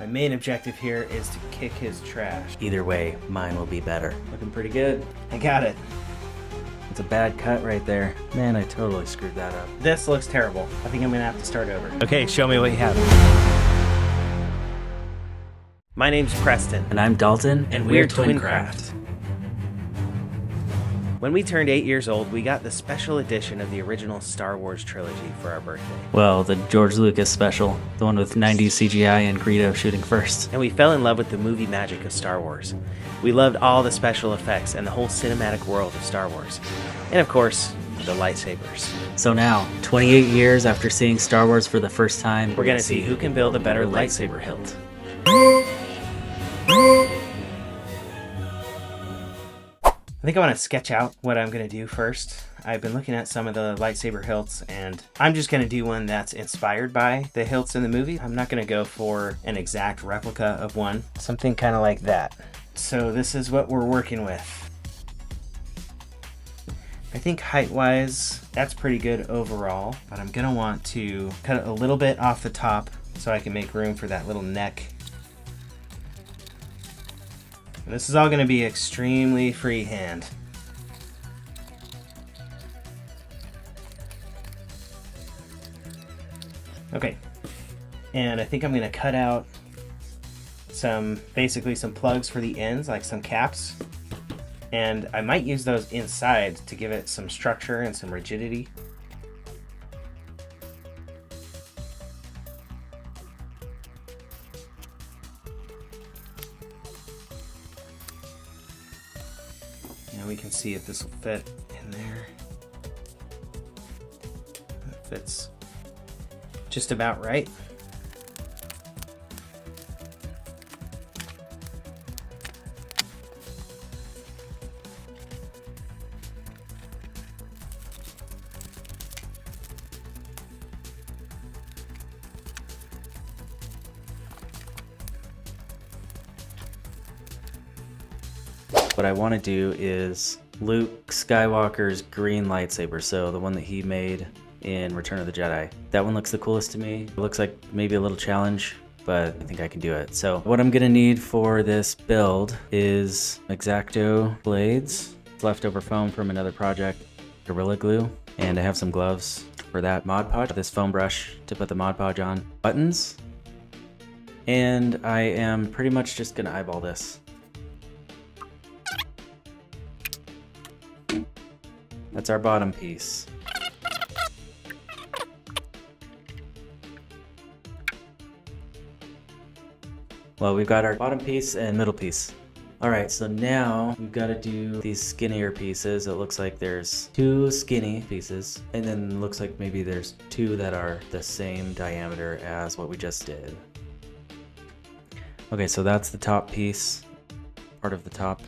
My main objective here is to kick his trash. Either way, mine will be better. Looking pretty good. I got it. It's a bad cut right there. Man, I totally screwed that up. This looks terrible. I think I'm gonna have to start over. Okay, show me what you have. My name's Preston. And I'm Dalton, And we're Twincraft. When we turned 8 years old, we got the special edition of the original Star Wars trilogy for our birthday. Well, the George Lucas special, the one with 90s CGI and Greedo shooting first. And we fell in love with the movie magic of Star Wars. We loved all the special effects and the whole cinematic world of Star Wars. And of course, the lightsabers. So now, 28 years after seeing Star Wars for the first time, We're gonna see who can build a better lightsaber hilt. I think I want to sketch out what I'm going to do first. I've been looking at some of the lightsaber hilts, and I'm just going to do one that's inspired by the hilts in the movie. I'm not going to go for an exact replica of one. Something kind of like that. So this is what we're working with. I think height-wise, that's pretty good overall, but I'm going to want to cut a little bit off the top so I can make room for that little neck. And this is all going to be extremely freehand. Okay, and I think I'm going to cut out basically some plugs for the ends, like some caps. And I might use those inside to give it some structure and some rigidity. We can see if this will fit in there. It fits just about right. What I want to do is Luke Skywalker's green lightsaber, so the one that he made in Return of the Jedi. That one looks the coolest to me. It looks like maybe a little challenge, but I think I can do it. So what I'm gonna need for this build is X-Acto blades, leftover foam from another project, Gorilla Glue, and I have some gloves for that, Mod Podge, this foam brush to put the Mod Podge on, buttons, and I am pretty much just gonna eyeball this. That's our bottom piece. Well, we've got our bottom piece and middle piece. All right, so now we've got to do these skinnier pieces. It looks like there's 2 skinny pieces, and then it looks like maybe there's 2 that are the same diameter as what we just did. Okay, so that's the top piece, part of the top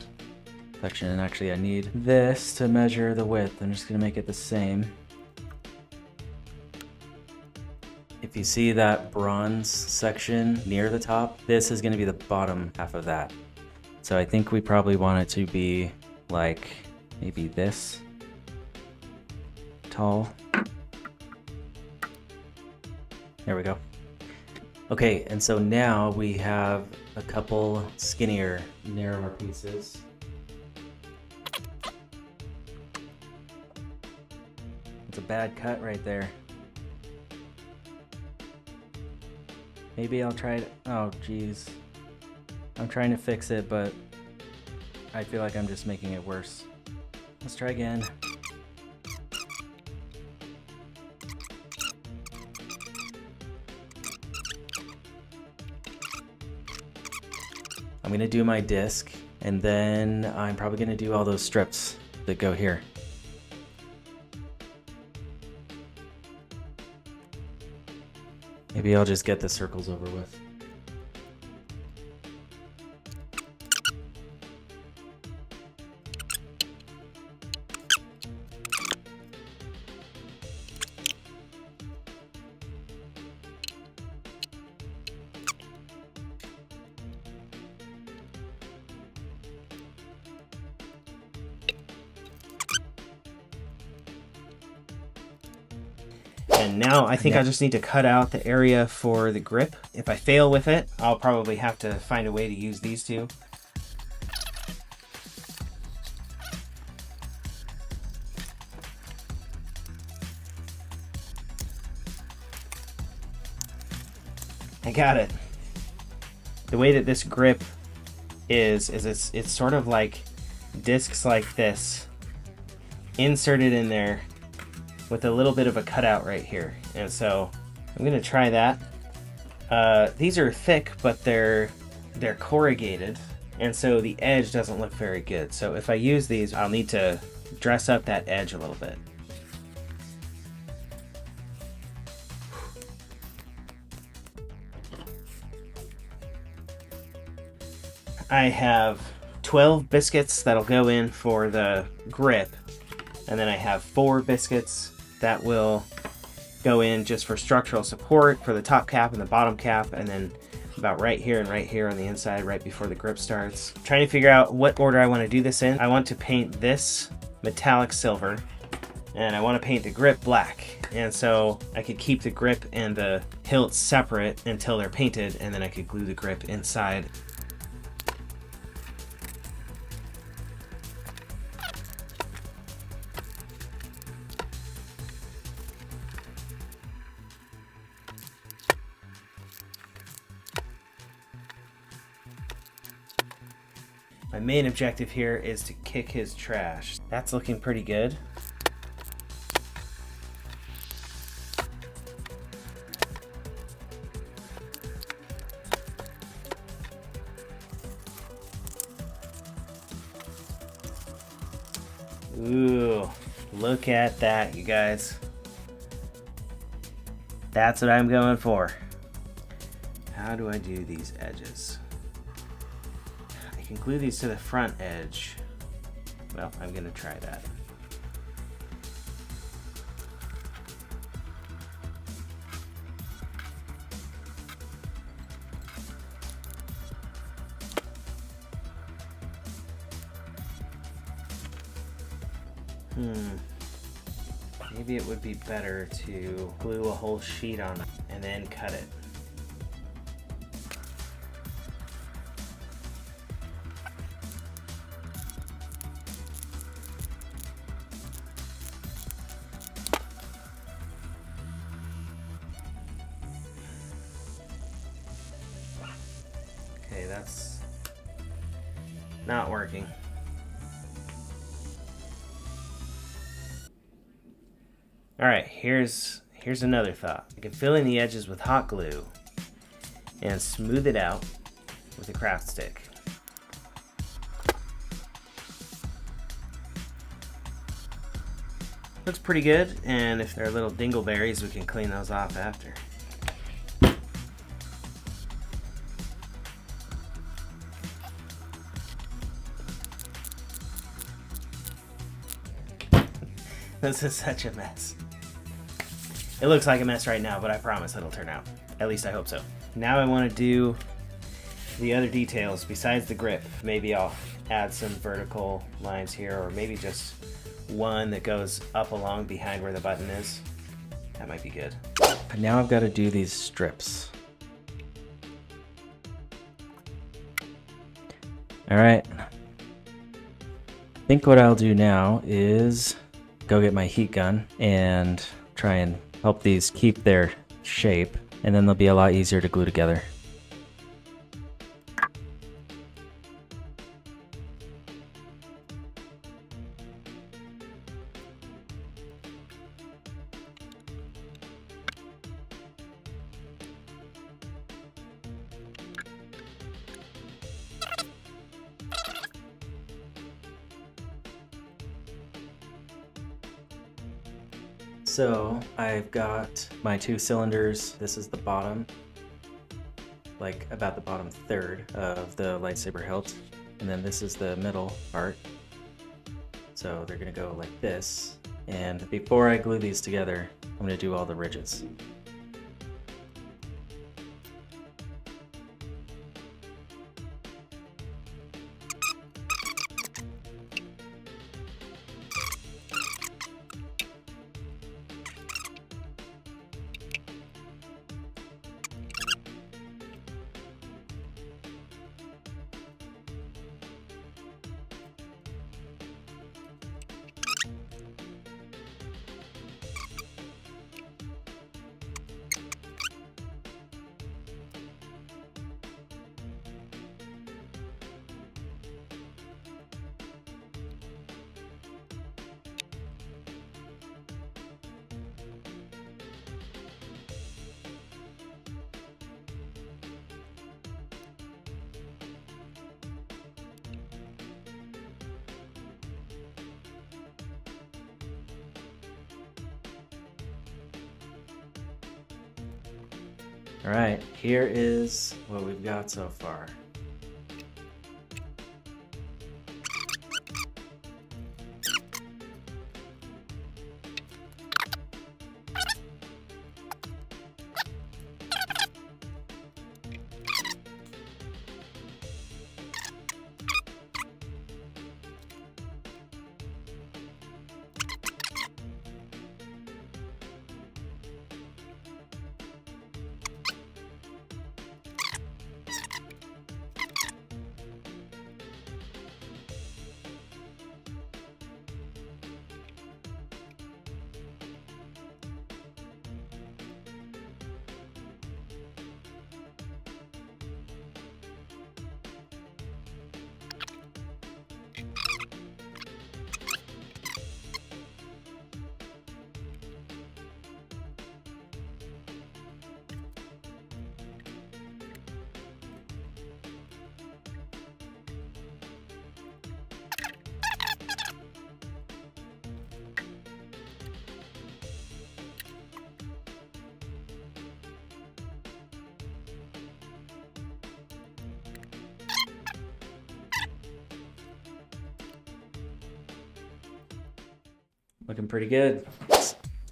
section, and actually I need this to measure the width. I'm just gonna make it the same. If you see that bronze section near the top, this is gonna be the bottom half of that. So I think we probably want it to be like maybe this tall. There we go. Okay, and so now we have a couple skinnier, narrower pieces. It's a bad cut right there. Maybe I'll try it. Oh, geez. I'm trying to fix it, but I feel like I'm just making it worse. Let's try again. I'm gonna do my disc, and then I'm probably gonna do all those strips that go here. Maybe I'll just get the circles over with. And now I think I just need to cut out the area for the grip. If I fail with it, I'll probably have to find a way to use these two. I got it. The way that this grip is it's sort of like discs like this inserted in there with a little bit of a cutout right here. And so I'm gonna try that. These are thick, but they're corrugated, and so the edge doesn't look very good. So if I use these, I'll need to dress up that edge a little bit. I have 12 biscuits that'll go in for the grip, and then I have 4 biscuits that will go in just for structural support for the top cap and the bottom cap, and then about right here and right here on the inside right before the grip starts. I'm trying to figure out what order I want to do this in. I want to paint this metallic silver, and I want to paint the grip black. And so I could keep the grip and the hilt separate until they're painted, and then I could glue the grip inside. My main objective here is to kick his trash. That's looking pretty good. Ooh, look at that, you guys. That's what I'm going for. How do I do these edges? I can glue these to the front edge. Well, I'm gonna try that. Maybe it would be better to glue a whole sheet on it and then cut it. Okay, that's not working. Alright, here's another thought. I can fill in the edges with hot glue and smooth it out with a craft stick. Looks pretty good, and if there are little dingleberries, we can clean those off after. This is such a mess. It looks like a mess right now, but I promise it'll turn out. At least I hope so. Now I want to do the other details besides the grip. Maybe I'll add some vertical lines here, or maybe just one that goes up along behind where the button is. That might be good. Now I've got to do these strips. All right. I think what I'll do now is go get my heat gun and try and help these keep their shape, and then they'll be a lot easier to glue together. So I've got my 2 cylinders. This is the bottom, like about the bottom third of the lightsaber hilt. And then this is the middle part. So they're gonna go like this. And before I glue these together, I'm gonna do all the ridges. All right, here is what we've got so far. Looking pretty good.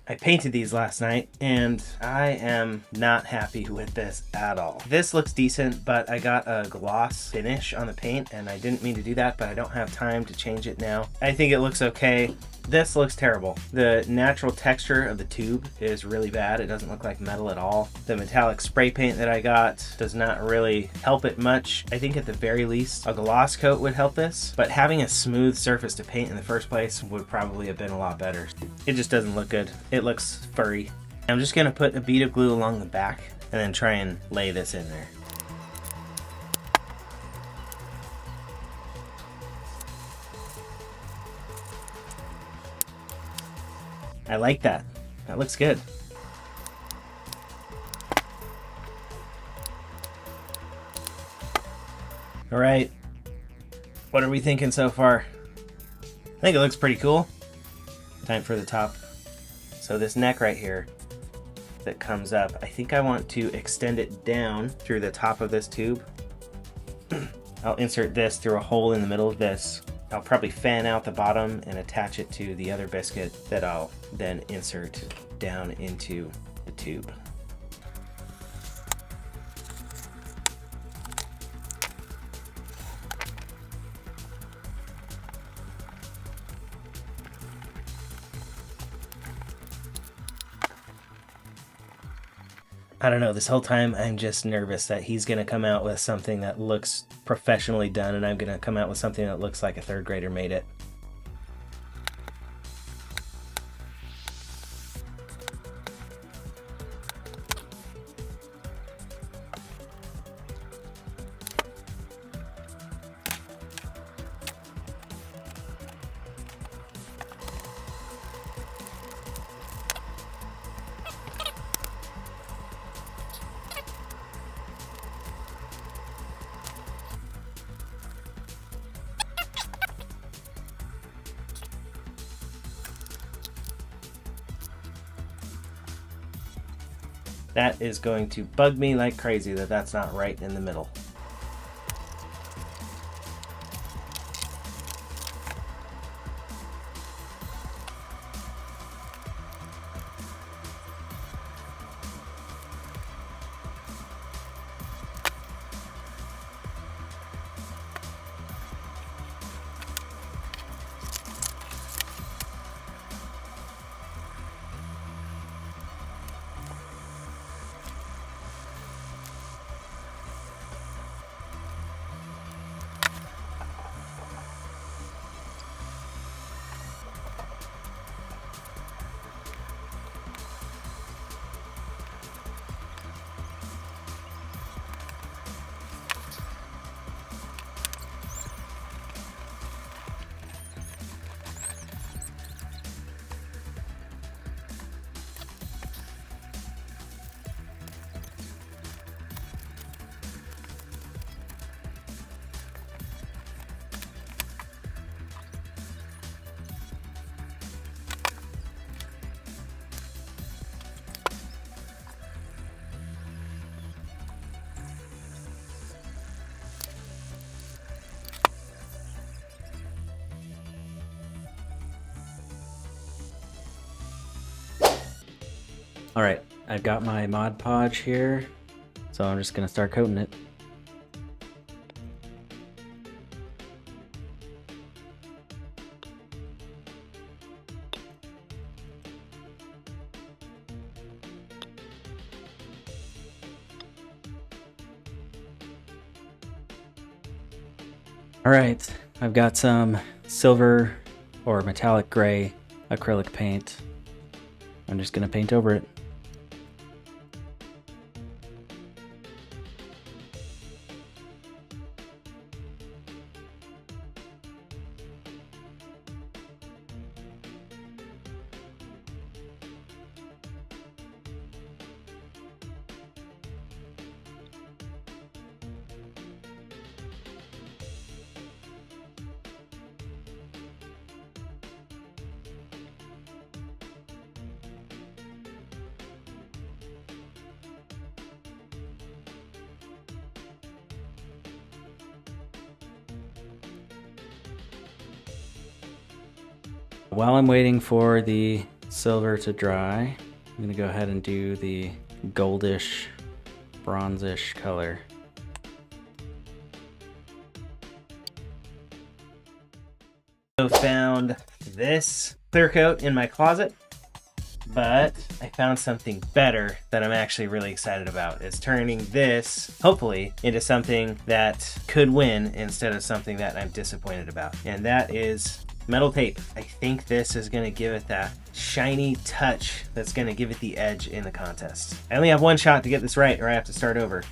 I painted these last night and I am not happy with this at all. This looks decent, but I got a gloss finish on the paint and I didn't mean to do that, but I don't have time to change it now. I think it looks okay. This looks terrible. The natural texture of the tube is really bad. It doesn't look like metal at all. The metallic spray paint that I got does not really help it much. I think at the very least, a gloss coat would help this, but having a smooth surface to paint in the first place would probably have been a lot better. It just doesn't look good. It looks furry. I'm just gonna put a bead of glue along the back and then try and lay this in there. I like that. That looks good. All right. What are we thinking so far? I think it looks pretty cool. Time for the top. So this neck right here that comes up, I think I want to extend it down through the top of this tube. I'll insert this through a hole in the middle of this. I'll probably fan out the bottom and attach it to the other biscuit that I'll then insert down into the tube. I don't know, this whole time I'm just nervous that he's going to come out with something that looks professionally done and I'm going to come out with something that looks like a third grader made it. That is going to bug me like crazy that that's not right in the middle. All right, I've got my Mod Podge here, so I'm just gonna start coating it. All right, I've got some silver or metallic gray acrylic paint. I'm just gonna paint over it. While I'm waiting for the silver to dry, I'm gonna go ahead and do the goldish, bronzish color. I found this clear coat in my closet, but I found something better that I'm actually really excited about. It's turning this, hopefully, into something that could win instead of something that I'm disappointed about. And that is metal tape. I think this is gonna give it that shiny touch that's gonna give it the edge in the contest. I only have one shot to get this right or I have to start over.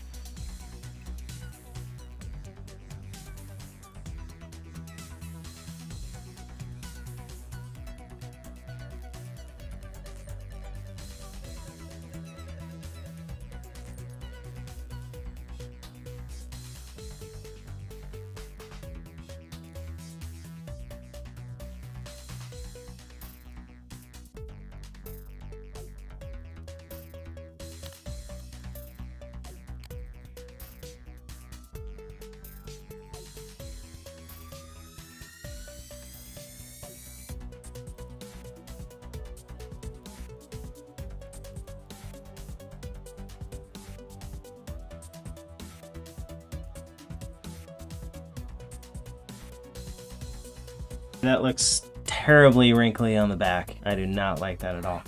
That looks terribly wrinkly on the back. I do not like that at all.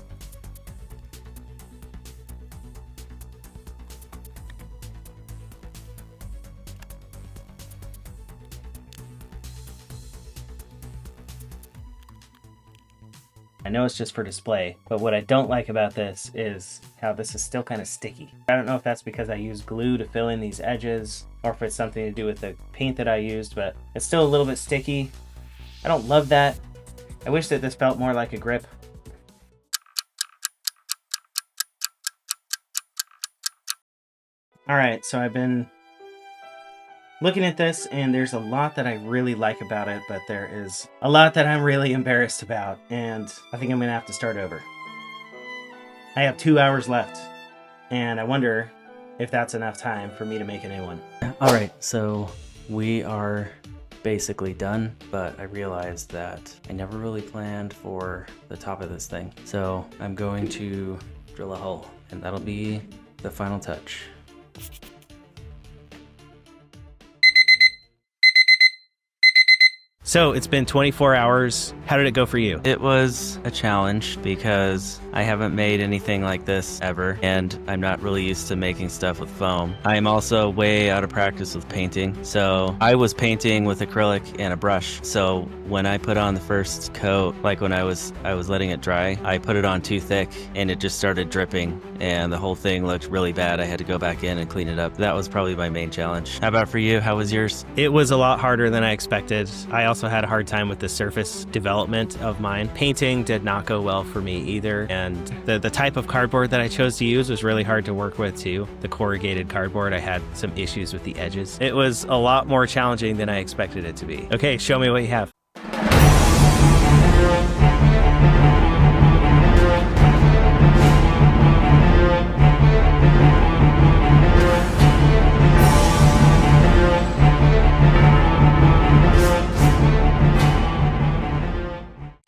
I know it's just for display, but what I don't like about this is how this is still kind of sticky. I don't know if that's because I used glue to fill in these edges or if it's something to do with the paint that I used, but it's still a little bit sticky. I don't love that. I wish that this felt more like a grip. All right, so I've been looking at this and there's a lot that I really like about it, but there is a lot that I'm really embarrassed about, and I think I'm gonna have to start over. I have 2 hours left, and I wonder if that's enough time for me to make a new one. All right, so we are basically done, but I realized that I never really planned for the top of this thing. So I'm going to drill a hole, and that'll be the final touch. So it's been 24 hours. How did it go for you? It was a challenge because I haven't made anything like this ever, and I'm not really used to making stuff with foam. I am also way out of practice with painting. So I was painting with acrylic and a brush. So when I put on the first coat, like when I was letting it dry, I put it on too thick and it just started dripping and the whole thing looked really bad. I had to go back in and clean it up. That was probably my main challenge. How about for you? How was yours? It was a lot harder than I expected. I also had a hard time with the surface development of mine. Painting did not go well for me either, and the type of cardboard that I chose to use was really hard to work with too. The corrugated cardboard, I had some issues with the edges. It was a lot more challenging than I expected it to be. Okay, show me what you have.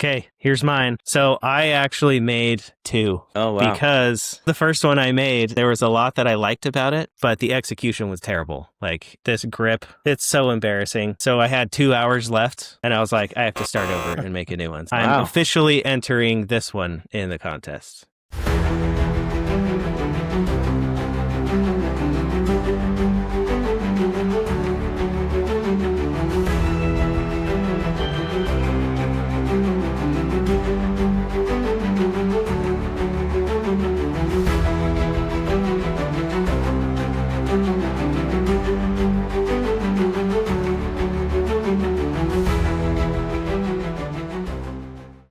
Okay, here's mine. So I actually made 2. Oh, wow. Because the first one I made, there was a lot that I liked about it, but the execution was terrible. Like this grip, it's so embarrassing. So I had 2 hours left and I was like, I have to start over and make a new one. I'm officially entering this one in the contest.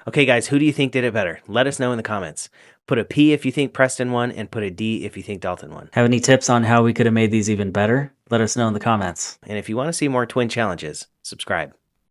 Okay, guys, who do you think did it better? Let us know in the comments. Put a P if you think Preston won, and put a D if you think Dalton won. Have any tips on how we could have made these even better? Let us know in the comments. And if you want to see more twin challenges, subscribe.